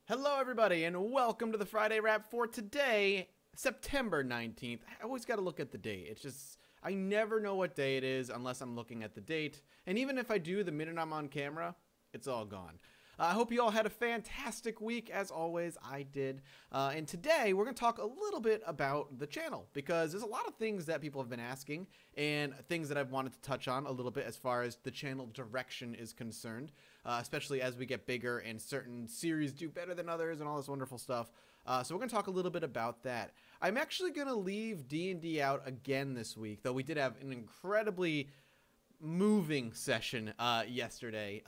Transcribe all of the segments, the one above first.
Hello, everybody, and welcome to the Friday Wrap for today, September 19th. I always got to look at the date. It's just, I never know what day it is unless I'm looking at the date. And even if I do, the minute I'm on camera, it's all gone. I hope you all had a fantastic week. As always, I did. And today, we're going to talk a little bit about the channel, because there's a lot of things that people have been asking and things that I've wanted to touch on a little bit as far as the channel direction is concerned, especially as we get bigger and certain series do better than others and all this wonderful stuff. So we're going to talk a little bit about that. I'm actually going to leave D&D out again this week, though we did have an incredibly moving session yesterday.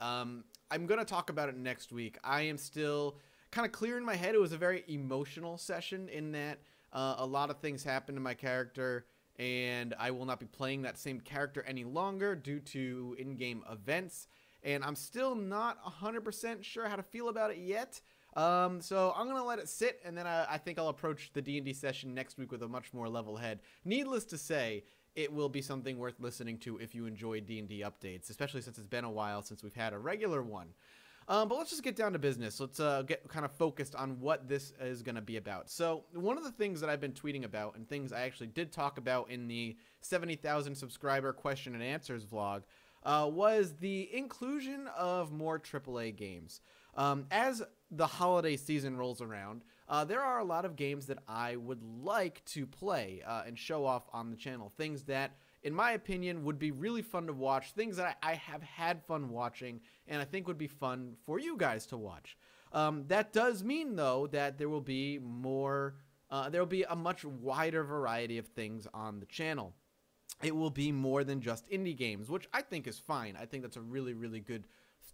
I'm going to talk about it next week. I am still kind of clear in my head. It was a very emotional session in that a lot of things happened to my character, and I will not be playing that same character any longer due to in-game events, and I'm still not 100% sure how to feel about it yet. So I'm going to let it sit, and then I think I'll approach the D&D session next week with a much more level head. Needless to say, it will be something worth listening to if you enjoy D&D updates, especially since it's been a while since we've had a regular one. But let's just get down to business. Let's get kind of focused on what this is going to be about. So one of the things that I've been tweeting about, and things I actually did talk about in the 70,000 subscriber question and answers vlog, was the inclusion of more AAA games. As the holiday season rolls around, there are a lot of games that I would like to play and show off on the channel. Things that, in my opinion, would be really fun to watch. Things that I have had fun watching and I think would be fun for you guys to watch. That does mean, though, that there will be more, there will be a much wider variety of things on the channel. It will be more than just indie games, which I think is fine. I think that's a really, really good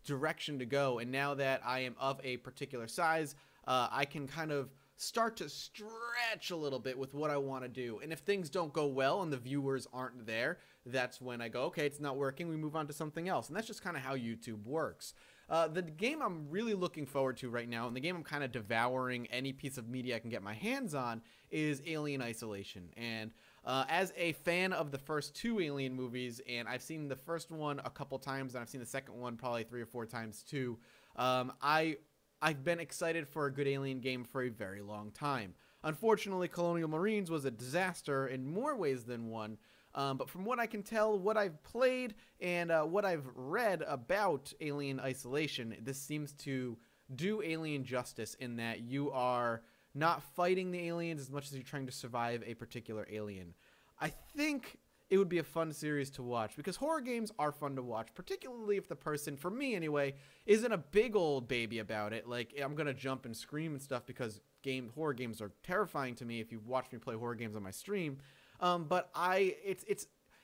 direction to go. And now that I am of a particular size, I can kind of start to stretch a little bit with what I want to do. And if things don't go well and the viewers aren't there, that's when I go, okay, it's not working, we move on to something else. And that's just kind of how YouTube works. The game I'm really looking forward to right now, and the game I'm kind of devouring any piece of media I can get my hands on, is Alien Isolation. And as a fan of the first two Alien movies, and I've seen the first one a couple times, and I've seen the second one probably 3 or 4 times too, I've been excited for a good Alien game for a very long time. Unfortunately, Colonial Marines was a disaster in more ways than one, but from what I can tell, what I've played, and what I've read about Alien Isolation, this seems to do Alien justice in that you are not fighting the aliens as much as you're trying to survive a particular alien. I think it would be a fun series to watch, because horror games are fun to watch, particularly if the person, for me anyway, isn't a big old baby about it. Like, I'm gonna jump and scream and stuff because horror games are terrifying to me if you've watched me play horror games on my stream. But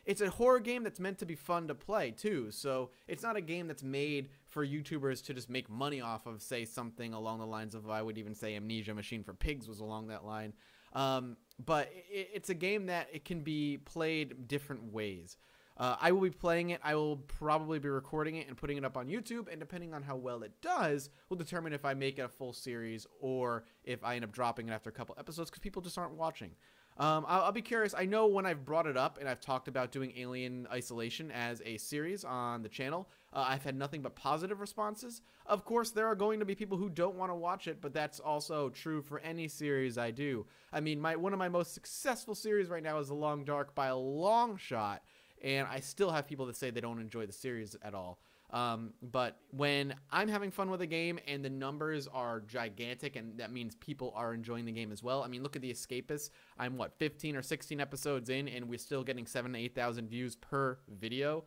it's a horror game that's meant to be fun to play too, so it's not a game that's made for YouTubers to just make money off of, say, something along the lines of, I would even say Amnesia Machine for Pigs was along that line. But it's a game that it can be played different ways. I will be playing it. I will probably be recording it and putting it up on YouTube, and depending on how well it does, will determine if I make it a full series or if I end up dropping it after a couple episodes because people just aren't watching. I'll be curious. I know when I've brought it up and I've talked about doing Alien Isolation as a series on the channel, I've had nothing but positive responses. Of course, there are going to be people who don't want to watch it, but that's also true for any series I do. I mean, one of my most successful series right now is The Long Dark by a long shot, and I still have people that say they don't enjoy the series at all. But when I'm having fun with a game and the numbers are gigantic, and that means people are enjoying the game as well. I mean, look at The Escapists. I'm, what, 15 or 16 episodes in, and we're still getting 7,000 to 8,000 views per video.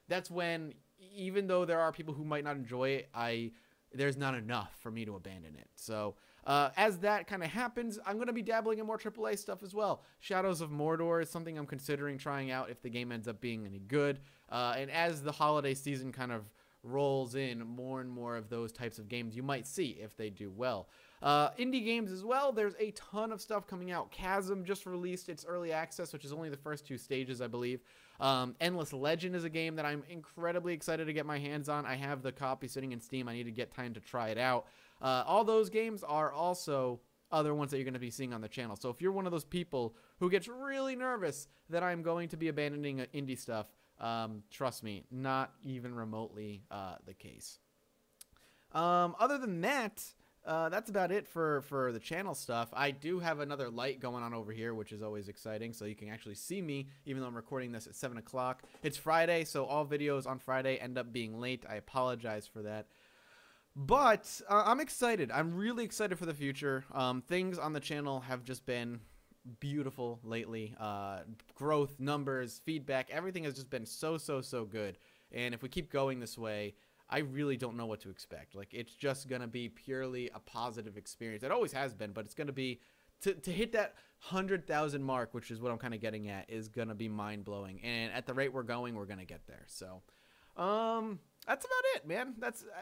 That's when, even though there are people who might not enjoy it, there's not enough for me to abandon it. So as that kind of happens, I'm going to be dabbling in more AAA stuff as well. Shadows of Mordor is something I'm considering trying out if the game ends up being any good. And as the holiday season kind of rolls in, more and more of those types of games you might see if they do well. Indie games as well, there's a ton of stuff coming out. Chasm just released its early access, which is only the first 2 stages, I believe. Endless Legend is a game that I'm incredibly excited to get my hands on. I have the copy sitting in Steam. I need to get time to try it out. All those games are also other ones that you're going to be seeing on the channel. So if you're one of those people who gets really nervous that I'm going to be abandoning indie stuff, trust me, not even remotely the case. Other than that, that's about it for the channel stuff. I do have another light going on over here, which is always exciting, so you can actually see me, even though I'm recording this at 7 o'clock. It's Friday, so all videos on Friday end up being late. I apologize for that. But I'm excited. I'm really excited for the future. Things on the channel have just been beautiful lately. Growth, numbers, feedback, everything has just been so good. And if we keep going this way, I really don't know what to expect. Like, it's just going to be purely a positive experience. It always has been, but it's going to be, to hit that 100,000 mark, which is what I'm kind of getting at, is going to be mind-blowing. And at the rate we're going, we're going to get there. So, that's about it, man.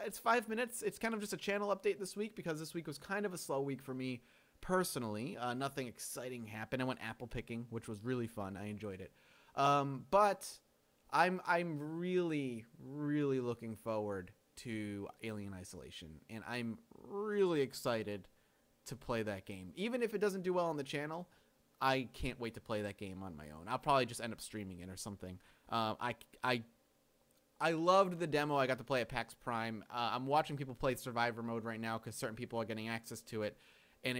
It's 5 minutes. It's kind of just a channel update this week, because this week was kind of a slow week for me personally. Nothing exciting happened. I went apple picking, which was really fun. I enjoyed it. But I'm really looking forward to Alien Isolation, and I'm really excited to play that game. Even if it doesn't do well on the channel, I can't wait to play that game on my own. I'll probably just end up streaming it or something. I loved the demo I got to play at PAX Prime. I'm watching people play Survivor mode right now because certain people are getting access to it, and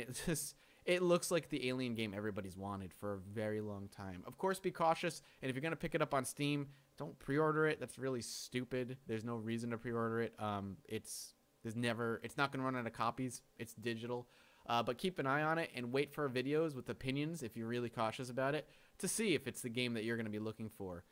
it looks like the Alien game everybody's wanted for a very long time. Of course, be cautious, and if you're going to pick it up on Steam, don't pre-order it. That's really stupid. There's no reason to pre-order it. It's not going to run out of copies. It's digital. But keep an eye on it and wait for videos with opinions, if you're really cautious about it, to see if it's the game that you're going to be looking for.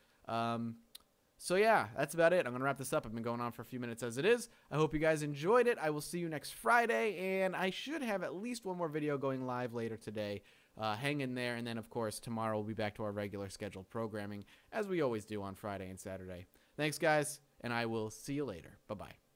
So yeah, that's about it. I'm going to wrap this up. I've been going on for a few minutes as it is. I hope you guys enjoyed it. I will see you next Friday, and I should have at least one more video going live later today. Hang in there, and then, of course, tomorrow we'll be back to our regular scheduled programming, as we always do on Friday and Saturday. Thanks, guys, and I will see you later. Bye-bye.